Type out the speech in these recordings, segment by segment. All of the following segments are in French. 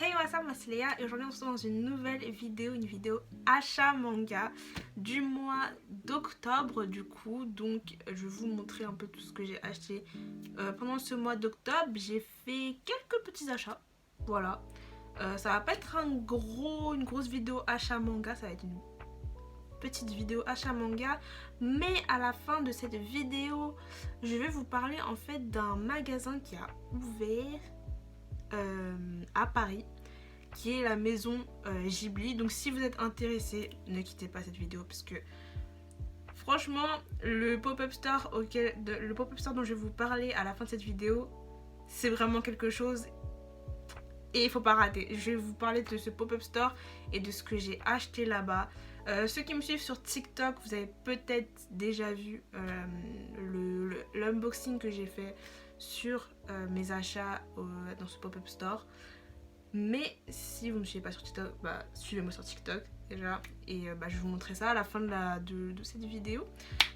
Hey what's up, moi c'est Léa et aujourd'hui on se retrouve dans une nouvelle vidéo, une vidéo achat manga du mois d'octobre du coup. Donc je vais vous montrer un peu tout ce que j'ai acheté pendant ce mois d'octobre. J'ai fait quelques petits achats, voilà. Ça va pas être une grosse vidéo achat manga, ça va être une petite vidéo achat manga, mais à la fin de cette vidéo je vais vous parler en fait d'un magasin qui a ouvert à Paris, qui est la maison Ghibli. Donc si vous êtes intéressé, ne quittez pas cette vidéo parce que franchement le pop-up store dont je vais vous parler à la fin de cette vidéo, c'est vraiment quelque chose et il faut pas rater. Je vais vous parler de ce pop-up store et de ce que j'ai acheté là-bas. Ceux qui me suivent sur TikTok, vous avez peut-être déjà vu l'unboxing que j'ai fait sur mes achats dans ce pop-up store. Mais si vous ne me suivez pas sur TikTok, suivez-moi sur TikTok déjà. Et je vais vous montrer ça à la fin de cette vidéo.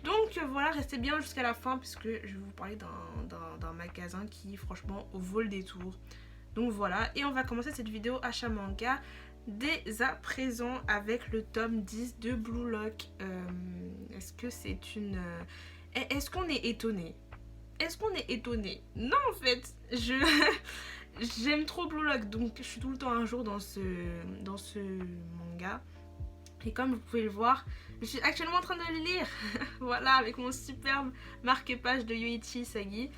Donc voilà, restez bien jusqu'à la fin puisque je vais vous parler d'un magasin qui franchement vaut le détour. Donc voilà, et on va commencer cette vidéo achat manga dès à présent avec le tome 10 de Blue Lock. Est-ce que c'est une... Est-ce qu'on est étonné? Est-ce qu'on est étonné? Non en fait, j'aime trop Blue Lock, donc je suis tout le temps un jour dans ce manga. Et comme vous pouvez le voir, je suis actuellement en train de le lire. Voilà, avec mon superbe marque-page de Yoichi Sagi.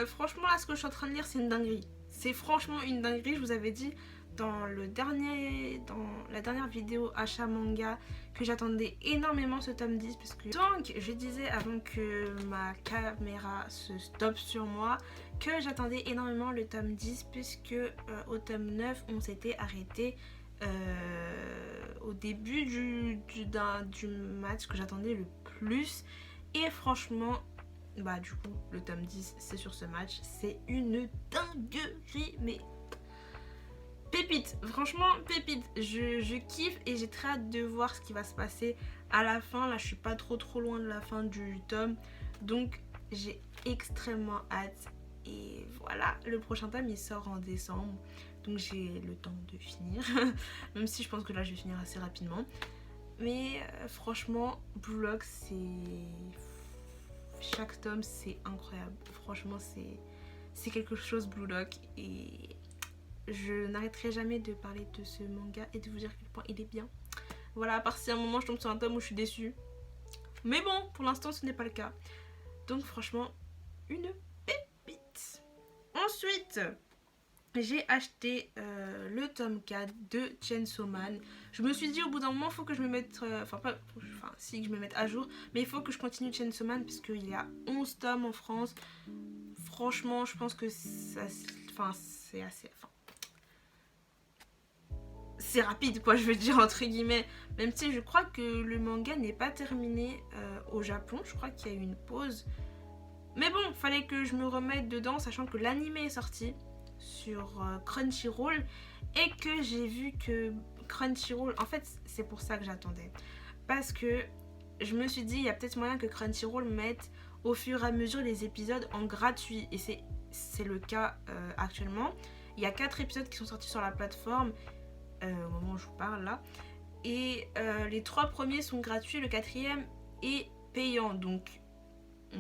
Franchement là, ce que je suis en train de lire, c'est une dinguerie. C'est franchement une dinguerie. Je vous avais dit dans la dernière vidéo achat manga que j'attendais énormément ce tome 10 parce que donc je disais avant que ma caméra se stoppe sur moi que j'attendais énormément le tome 10 puisque au tome 9 on s'était arrêté au début du match que j'attendais le plus. Et franchement du coup le tome 10 c'est sur ce match, c'est une dinguerie, mais pépite, franchement pépite. Je kiffe et j'ai très hâte de voir ce qui va se passer à la fin. Là je suis pas trop loin de la fin du tome, donc j'ai extrêmement hâte. Et voilà, le prochain tome il sort en décembre, donc j'ai le temps de finir. Même si je pense que là je vais finir assez rapidement. Mais franchement Blue Lock, c'est... chaque tome c'est incroyable. Franchement c'est quelque chose Blue Lock. Et je n'arrêterai jamais de parler de ce manga et de vous dire à quel point il est bien. Voilà, à part si à un moment je tombe sur un tome où je suis déçue. Mais bon, pour l'instant ce n'est pas le cas. Donc franchement, une pépite. Ensuite, j'ai acheté le tome 4 de Chainsaw Man. Je me suis dit au bout d'un moment, il faut que je me mette... si que je me mette à jour. Mais il faut que je continue Chainsaw Man puisqu'il y a 11 tomes en France. Franchement, je pense que ça... c'est assez... c'est rapide quoi, je veux dire, entre guillemets. Même si je crois que le manga n'est pas terminé au Japon. Je crois qu'il y a eu une pause. Mais bon, fallait que je me remette dedans, sachant que l'anime est sorti sur Crunchyroll. Et que j'ai vu que Crunchyroll... En fait, c'est pour ça que j'attendais. Parce que je me suis dit, il y a peut-être moyen que Crunchyroll mette au fur et à mesure les épisodes en gratuit. Et c'est le cas actuellement. Il y a 4 épisodes qui sont sortis sur la plateforme au moment où je vous parle là. Et les 3 premiers sont gratuits, le 4e est payant. Donc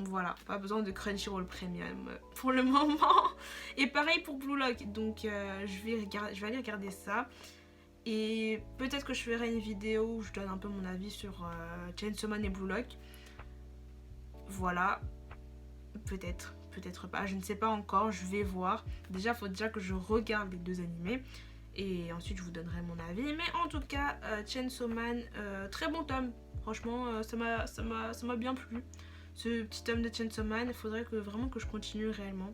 voilà, pas besoin de Crunchyroll Premium pour le moment. Et pareil pour Blue Lock. Donc je vais aller regarder ça. Et peut-être que je ferai une vidéo où je donne un peu mon avis sur Chainsaw Man et Blue Lock. Voilà. Peut-être pas, je ne sais pas encore, je vais voir. Déjà, il faut déjà que je regarde les 2 animés. Et ensuite, je vous donnerai mon avis. Mais en tout cas, Chainsaw Man, très bon tome. Franchement, ça m'a bien plu. Ce petit tome de Chainsaw Man, il faudrait vraiment que je continue réellement.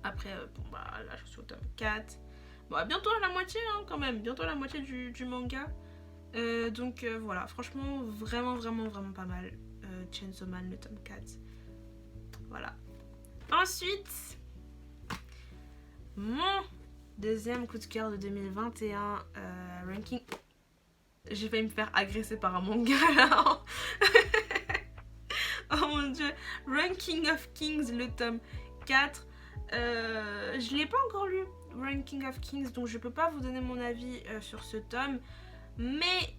Après, là, je suis au tome 4. Bientôt à la moitié, hein, quand même. Bientôt à la moitié du manga. Donc, voilà. Franchement, vraiment pas mal. Chainsaw Man, le tome 4. Voilà. Ensuite, mon deuxième coup de cœur de 2021, ranking... J'ai failli me faire agresser par un manga là. Oh mon dieu. Ranking of Kings, le tome 4. Je l'ai pas encore lu. Ranking of Kings, donc je peux pas vous donner mon avis sur ce tome. Mais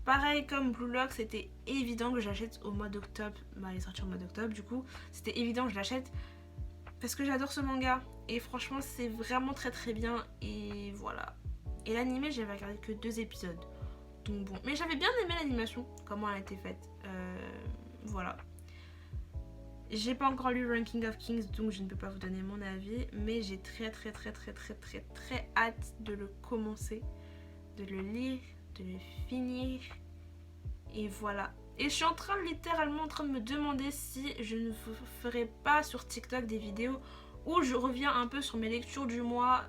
pareil comme Blue Lock, c'était évident que j'achète au mois d'octobre. Bah, il est sorti au mois d'octobre, du coup, c'était évident que je l'achète parce que j'adore ce manga. Et franchement, c'est vraiment très très bien. Et voilà. Et l'animé, j'avais regardé que 2 épisodes. Donc bon. Mais j'avais bien aimé l'animation, comment elle a été faite. Voilà. J'ai pas encore lu Ranking of Kings, donc je ne peux pas vous donner mon avis. Mais j'ai très hâte de le commencer, de le lire, de le finir. Et voilà. Et je suis littéralement en train de me demander si je ne ferai pas sur TikTok des vidéos où je reviens un peu sur mes lectures du mois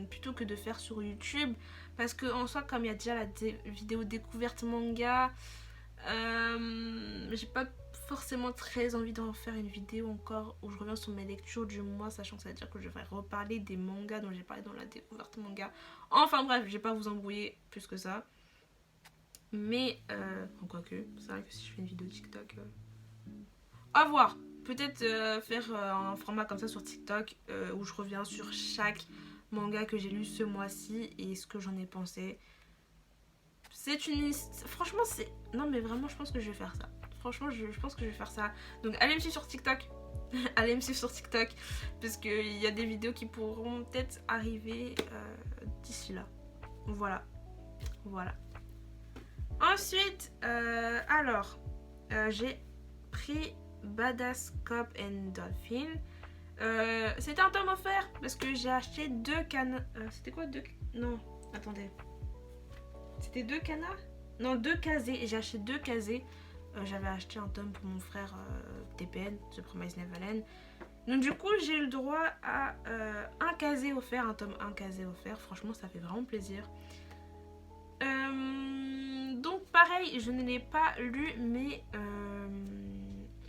plutôt que de faire sur YouTube. Parce qu'en soi, comme il y a déjà la vidéo découverte manga, j'ai pas forcément très envie d'en faire une vidéo encore où je reviens sur mes lectures du mois, sachant que ça veut dire que je vais reparler des mangas dont j'ai parlé dans la découverte manga. Enfin bref, je vais pas vous embrouiller plus que ça. Mais, quoique, c'est vrai que si je fais une vidéo TikTok, à voir. Peut-être faire un format comme ça sur TikTok où je reviens sur chaque manga que j'ai lu ce mois-ci et ce que j'en ai pensé. C'est une liste. Franchement, c'est. Non, mais vraiment, je pense que je vais faire ça. Franchement, je pense que je vais faire ça. Donc, allez me suivre sur TikTok. Allez me suivre sur TikTok. Parce qu'il y a des vidéos qui pourront peut-être arriver d'ici là. Voilà. Voilà. Ensuite, j'ai pris Badass Cop and Dolphin. C'était un tome offert parce que j'ai acheté 2 canards. C'était quoi 2? Non, attendez. C'était 2 canards? Non, 2 casés. J'ai acheté 2 casés. J'avais acheté un tome pour mon frère TPN, The Promised Neverland. Donc du coup, j'ai eu le droit à un casé offert, un tome 1 casé offert. Franchement, ça fait vraiment plaisir. Donc pareil, je ne l'ai pas lu, mais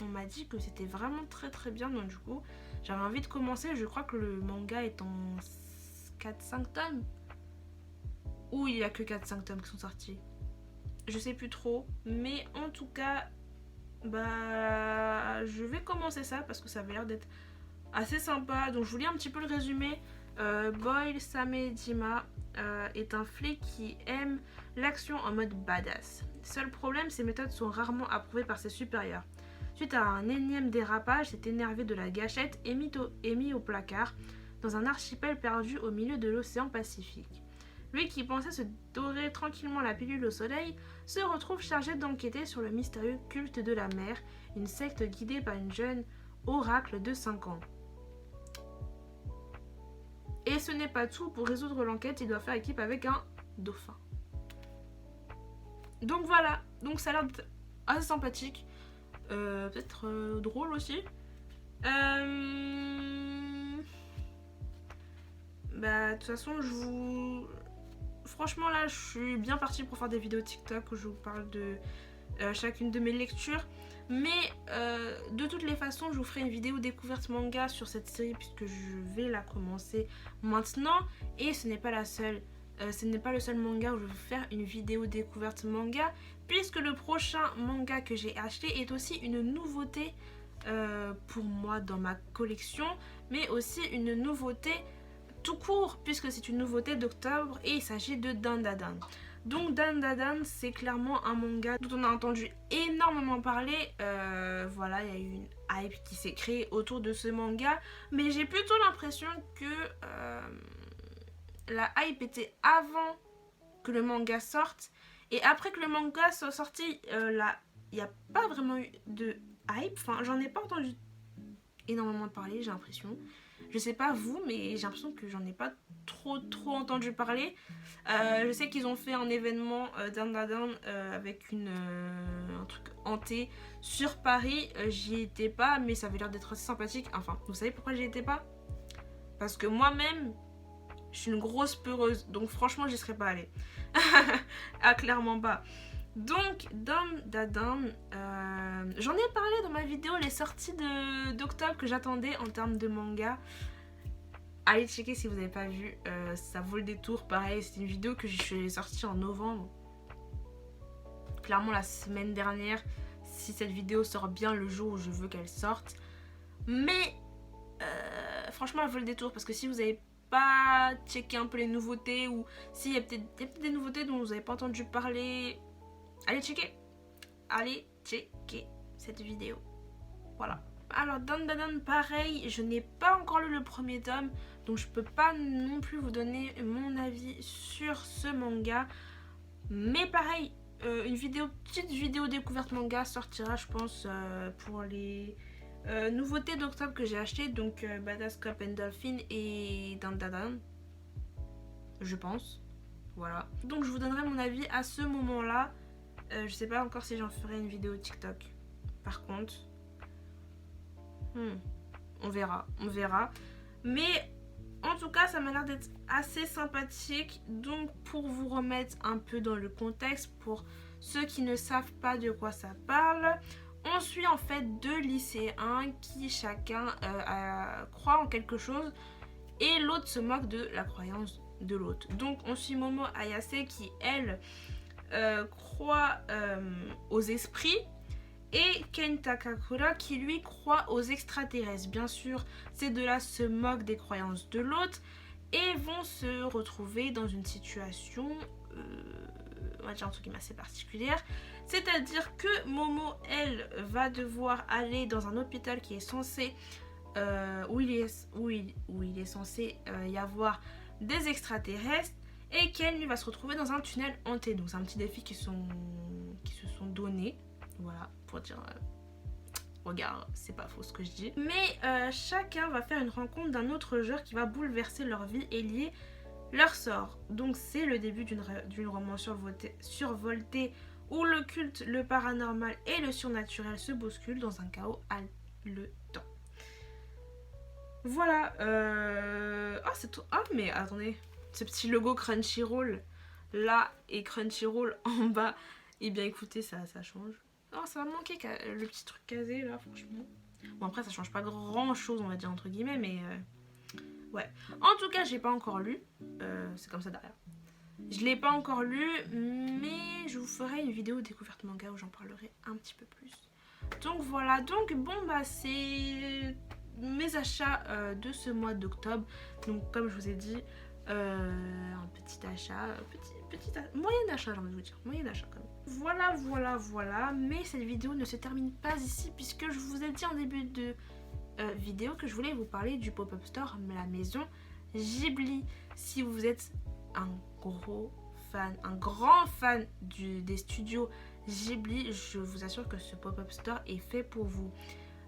on m'a dit que c'était vraiment très très bien. Donc du coup, j'avais envie de commencer. Je crois que le manga est en 4-5 tomes. Ou il n'y a que 4-5 tomes qui sont sortis. Je sais plus trop. Mais en tout cas, bah, je vais commencer ça parce que ça avait l'air d'être assez sympa. Donc je vous lis un petit peu le résumé. Boyle Samejima est un flic qui aime l'action en mode badass. Seul problème, ses méthodes sont rarement approuvées par ses supérieurs. Suite à un énième dérapage, s'est énervé de la gâchette et mis au placard dans un archipel perdu au milieu de l'océan Pacifique. Lui qui pensait se dorer tranquillement la pilule au soleil se retrouve chargé d'enquêter sur le mystérieux culte de la mer, une secte guidée par une jeune oracle de 5 ans. Et ce n'est pas tout, pour résoudre l'enquête, il doit faire équipe avec un dauphin. Donc voilà, donc ça a l'air d'être assez sympathique, peut-être drôle aussi. Bah de toute façon franchement là je suis bien partie pour faire des vidéos TikTok où je vous parle de chacune de mes lectures. Mais de toutes les façons, je vous ferai une vidéo découverte manga sur cette série puisque je vais la commencer maintenant. Et ce n'est pas la seule. Ce n'est pas le seul manga où je vais vous faire une vidéo découverte manga, puisque le prochain manga que j'ai acheté est aussi une nouveauté pour moi dans ma collection, mais aussi une nouveauté tout court puisque c'est une nouveauté d'octobre et il s'agit de Dandadan. Donc Dandadan, c'est clairement un manga dont on a entendu énormément parler. Voilà, il y a eu une hype qui s'est créée autour de ce manga, mais j'ai plutôt l'impression que la hype était avant que le manga sorte, et après que le manga soit sorti, il n'y a pas vraiment eu de hype. Enfin, j'en ai pas entendu énormément parler, j'ai l'impression. Je sais pas vous, mais j'ai l'impression que j'en ai pas trop entendu parler. Je sais qu'ils ont fait un événement Dandadan avec un truc hanté sur Paris. J'y étais pas, mais ça avait l'air d'être assez sympathique. Enfin, vous savez pourquoi j'y étais pas? Parce que moi-même, je suis une grosse peureuse. Donc franchement, j'y serais pas allée. Ah, clairement pas. Donc, Dandadan, j'en ai parlé dans ma vidéo les sorties d'octobre que j'attendais en termes de manga. Allez checker si vous n'avez pas vu, ça vaut le détour. Pareil, c'est une vidéo que j'ai sortie en novembre. Clairement la semaine dernière, si cette vidéo sort bien le jour où je veux qu'elle sorte. Mais franchement, elle vaut le détour parce que si vous avez pas checker un peu les nouveautés, ou s'il y a peut-être des nouveautés dont vous n'avez pas entendu parler, allez checker cette vidéo. Voilà. Alors Dandadan, pareil, je n'ai pas encore lu le premier tome, donc je peux pas non plus vous donner mon avis sur ce manga. Mais pareil, petite vidéo découverte manga sortira, je pense, pour les nouveautés d'octobre que j'ai acheté, donc Badass Cop and Dolphin et Dandadan, je pense. Voilà. Donc je vous donnerai mon avis à ce moment-là. Je sais pas encore si j'en ferai une vidéo TikTok. Par contre, on verra. Mais en tout cas, ça m'a l'air d'être assez sympathique. Donc pour vous remettre un peu dans le contexte, pour ceux qui ne savent pas de quoi ça parle, on suit en fait deux lycéens qui chacun croit en quelque chose et l'autre se moque de la croyance de l'autre. Donc on suit Momo Ayase qui, elle, croit aux esprits, et Ken Takakura qui lui croit aux extraterrestres. Bien sûr, ces deux-là se moquent des croyances de l'autre et vont se retrouver dans une situation, on va dire un truc assez particulière. C'est-à-dire que Momo, elle, va devoir aller dans un hôpital qui est censé, où il est censé y avoir des extraterrestres, et Ken lui va se retrouver dans un tunnel hanté. Donc c'est un petit défi qui se sont donnés. Voilà, pour dire, regarde, c'est pas faux ce que je dis. Mais chacun va faire une rencontre d'un autre joueur qui va bouleverser leur vie et lier leur sort. Donc c'est le début d'une romance survoltée où le culte, le paranormal et le surnaturel se bousculent dans un chaos haletant. Voilà. Ah, c'est tout. Ah, mais attendez. Ce petit logo Crunchyroll là et Crunchyroll en bas. Eh bien, écoutez, ça change. Non, ça va manquer le petit truc casé là, franchement. Bon, après, ça change pas grand chose, on va dire, entre guillemets, mais ouais. En tout cas, j'ai pas encore lu. C'est comme ça derrière. Je l'ai pas encore lu, mais je vous ferai une vidéo découverte manga où j'en parlerai un petit peu plus. Donc voilà, donc bon, bah c'est mes achats de ce mois d'octobre. Donc comme je vous ai dit, un petit achat, moyen achat, j'ai envie de vous dire, moyen achat quand même. Voilà, mais cette vidéo ne se termine pas ici, puisque je vous ai dit en début de vidéo que je voulais vous parler du pop-up store, la maison Ghibli. Si vous êtes un grand fan des studios Ghibli, je vous assure que ce pop-up store est fait pour vous.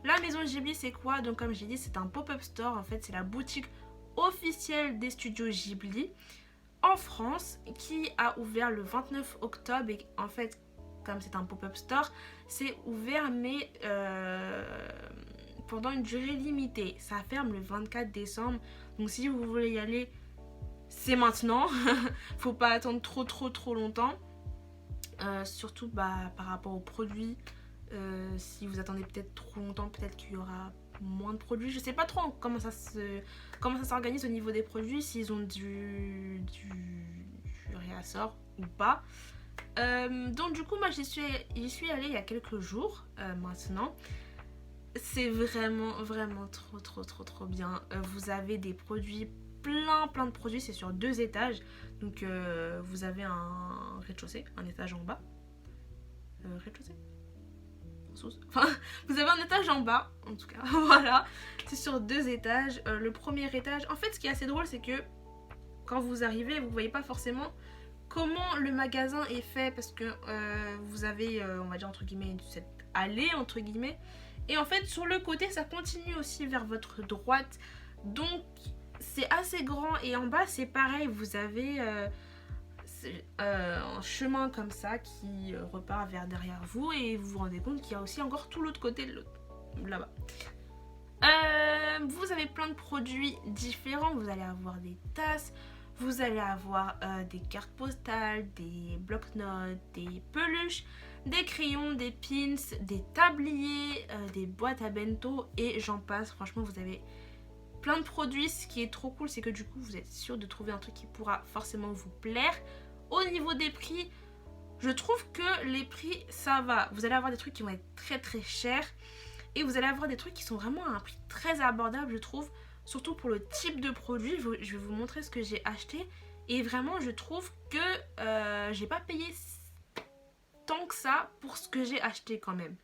La maison Ghibli, c'est quoi? Donc comme j'ai dit, c'est un pop-up store, en fait c'est la boutique officielle des studios Ghibli en France, qui a ouvert le 29 octobre. Et en fait, comme c'est un pop-up store, c'est ouvert mais pendant une durée limitée. Ça ferme le 24 décembre. Donc si vous voulez y aller, c'est maintenant. Faut pas attendre trop longtemps. Surtout par rapport aux produits. Si vous attendez peut-être trop longtemps, peut-être qu'il y aura moins de produits. Je sais pas trop comment ça s'organise au niveau des produits, s'ils ont du réassort ou pas. Donc du coup, moi j'y suis allée il y a quelques jours maintenant. C'est vraiment trop bien. Vous avez des produits, plein de produits. C'est sur 2 étages. Donc vous avez un rez-de-chaussée, un étage en bas. Rez-de-chaussée, enfin, vous avez un étage en bas, en tout cas. Voilà, c'est sur 2 étages. Le premier étage, en fait, ce qui est assez drôle, c'est que quand vous arrivez, vous voyez pas forcément comment le magasin est fait, parce que vous avez, on va dire entre guillemets, cette allée entre guillemets, et en fait sur le côté ça continue aussi vers votre droite, donc c'est assez grand. Et en bas c'est pareil, vous avez un chemin comme ça qui repart vers derrière vous, et vous vous rendez compte qu'il y a aussi encore tout l'autre côté là-bas. Vous avez plein de produits différents. Vous allez avoir des tasses, vous allez avoir des cartes postales, des blocs-notes, des peluches, des crayons, des pins, des tabliers, des boîtes à bento, et j'en passe. Franchement, vous avez plein de produits. Ce qui est trop cool, c'est que du coup, vous êtes sûr de trouver un truc qui pourra forcément vous plaire. Au niveau des prix, je trouve que les prix, ça va. Vous allez avoir des trucs qui vont être très chers, et vous allez avoir des trucs qui sont vraiment à un prix très abordable, je trouve. surtout pour le type de produit. Je vais vous montrer ce que j'ai acheté. Et vraiment, je trouve que j'ai pas payé tant que ça pour ce que j'ai acheté quand même.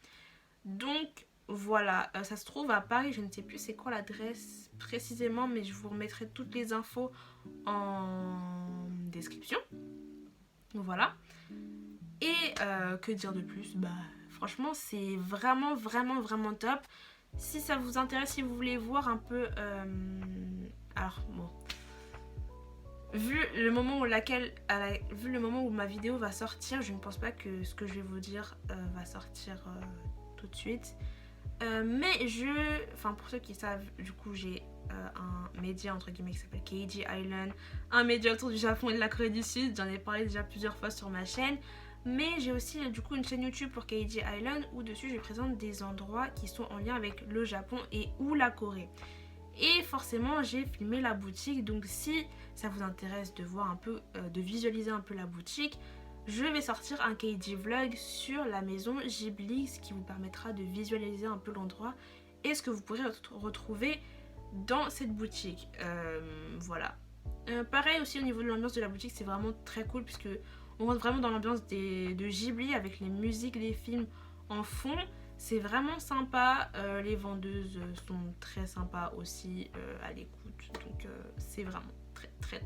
Donc voilà, ça se trouve à Paris, je ne sais plus c'est quoi l'adresse précisément, mais je vous remettrai toutes les infos en description. Voilà. Et que dire de plus? Bah franchement c'est vraiment top. Si ça vous intéresse, si vous voulez voir un peu... alors bon... Vu le moment où ma vidéo va sortir, je ne pense pas que ce que je vais vous dire va sortir tout de suite. Mais pour ceux qui savent, du coup j'ai un média entre guillemets qui s'appelle KG Island, un média autour du Japon et de la Corée du Sud. J'en ai parlé déjà plusieurs fois sur ma chaîne. Mais j'ai aussi du coup une chaîne YouTube pour KG Island où dessus je présente des endroits qui sont en lien avec le Japon et ou la Corée. Et forcément j'ai filmé la boutique, donc si ça vous intéresse de voir un peu, de visualiser un peu la boutique, je vais sortir un KG vlog sur la maison Ghibli, ce qui vous permettra de visualiser un peu l'endroit et ce que vous pourrez retrouver dans cette boutique. Voilà. Pareil aussi au niveau de l'ambiance de la boutique, c'est vraiment très cool puisque on rentre vraiment dans l'ambiance de Ghibli avec les musiques des films en fond. C'est vraiment sympa, les vendeuses sont très sympas aussi à l'écoute, donc c'est vraiment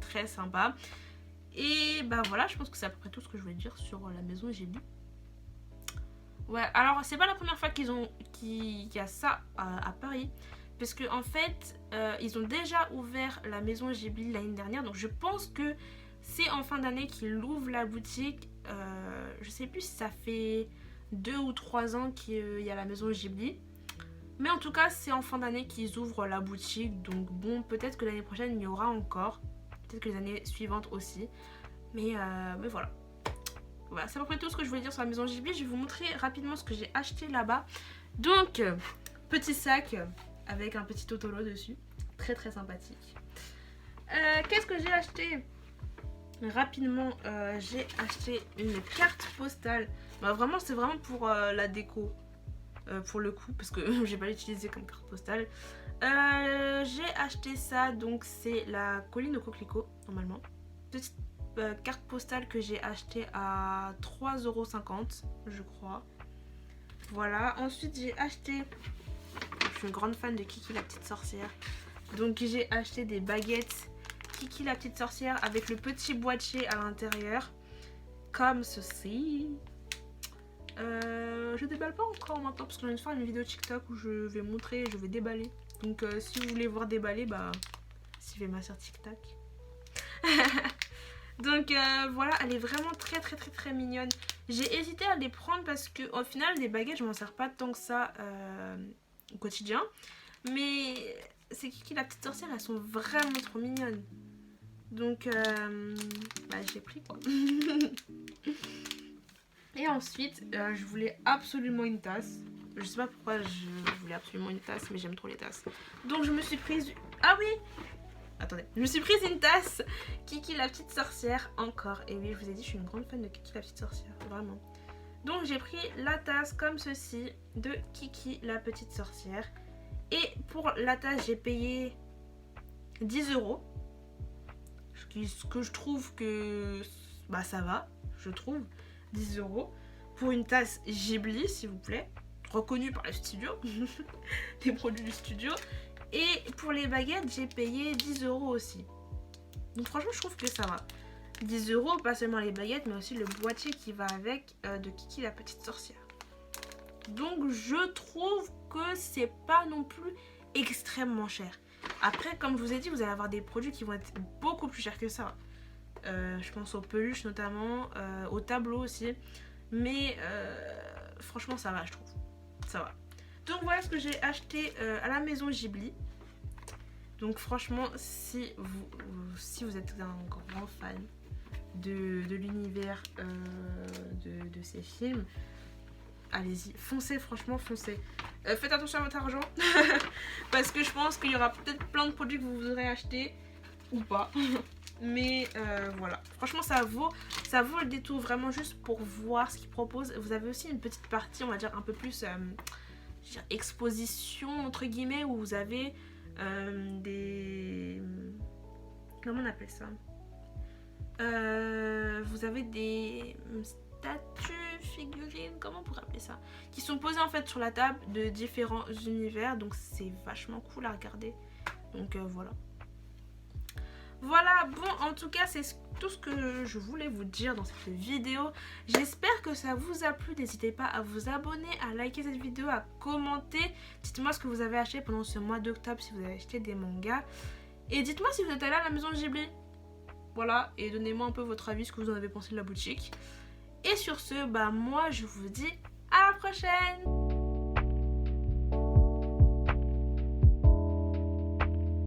très sympa. Et bah voilà, je pense que c'est à peu près tout ce que je voulais dire sur la maison Ghibli. Ouais, alors c'est pas la première fois qu'il y a ça à Paris, parce que en fait ils ont déjà ouvert la maison Ghibli l'année dernière, donc je pense que c'est en fin d'année qu'ils ouvrent la boutique. Je sais plus si ça fait 2 ou 3 ans qu'il y a la maison Ghibli. Mais en tout cas, c'est en fin d'année qu'ils ouvrent la boutique. Donc bon, peut-être que l'année prochaine, il y aura encore. Peut-être que les années suivantes aussi. Mais voilà. Voilà, c'est à peu près tout ce que je voulais dire sur la maison Ghibli. Je vais vous montrer rapidement ce que j'ai acheté là-bas. Donc, petit sac avec un petit Totoro dessus. Très sympathique. Qu'est-ce que j'ai acheté ? Rapidement, j'ai acheté une carte postale. Bah, vraiment, c'est vraiment pour la déco. Pour le coup, parce que j'ai pas l'utiliser comme carte postale. J'ai acheté ça, donc c'est la colline au coquelicot, normalement. Petite carte postale que j'ai acheté à 3,50 €, je crois. Voilà. Ensuite, j'ai acheté... Je suis une grande fan de Kiki la petite sorcière. Donc, j'ai acheté des baguettes Kiki la petite sorcière avec le petit boîtier à l'intérieur. Comme ceci. Je déballe pas encore maintenant parce que je viens de faire une vidéo TikTok où je vais montrer, je vais déballer. Donc si vous voulez voir déballer, bah suivez-moi sur TikTok. Donc voilà, elle est vraiment très mignonne. J'ai hésité à les prendre parce que au final des baguettes je m'en sers pas tant que ça au quotidien. Mais c'est Kiki la petite sorcière, elles sont vraiment trop mignonnes. Donc bah j'ai pris quoi. Et ensuite, je voulais absolument une tasse. Je sais pas pourquoi je voulais absolument une tasse, mais j'aime trop les tasses. Donc je me suis prise... Ah oui! Attendez. Je me suis prise une tasse Kiki la petite sorcière encore. Et oui, je vous ai dit, je suis une grande fan de Kiki la petite sorcière. Vraiment. Donc j'ai pris la tasse comme ceci de Kiki la petite sorcière. Et pour la tasse, j'ai payé 10 €. Ce que je trouve que... Bah ça va, je trouve. 10 € pour une tasse Ghibli, s'il vous plaît, reconnue par le studio, des produits du studio. Et pour les baguettes, j'ai payé 10 € aussi. Donc franchement, je trouve que ça va. 10 €, pas seulement les baguettes, mais aussi le boîtier qui va avec de Kiki la petite sorcière. Donc je trouve que c'est pas non plus extrêmement cher. Après, comme je vous ai dit, vous allez avoir des produits qui vont être beaucoup plus chers que ça. Je pense aux peluches notamment, aux tableaux aussi. Mais franchement ça va, je trouve. Ça va. Donc voilà ce que j'ai acheté à la maison Ghibli. Donc franchement, si vous êtes un grand fan de l'univers de ces films, allez-y, foncez, franchement foncez. Faites attention à votre argent. Parce que je pense qu'il y aura peut-être plein de produits que vous voudrez acheter ou pas. Mais voilà, franchement ça vaut le détour, vraiment juste pour voir ce qu'ils proposent. Vous avez aussi une petite partie, on va dire un peu plus exposition entre guillemets, où vous avez des... Comment on appelle ça? Vous avez des statues, figurines, comment on pourrait appeler ça? Qui sont posées en fait sur la table de différents univers. Donc c'est vachement cool à regarder. Donc voilà. Voilà, bon, en tout cas, c'est tout ce que je voulais vous dire dans cette vidéo. J'espère que ça vous a plu. N'hésitez pas à vous abonner, à liker cette vidéo, à commenter. Dites-moi ce que vous avez acheté pendant ce mois d'octobre, si vous avez acheté des mangas. Et dites-moi si vous êtes allé à la maison Ghibli. Voilà, et donnez-moi un peu votre avis, ce que vous en avez pensé de la boutique. Et sur ce, bah moi, je vous dis à la prochaine!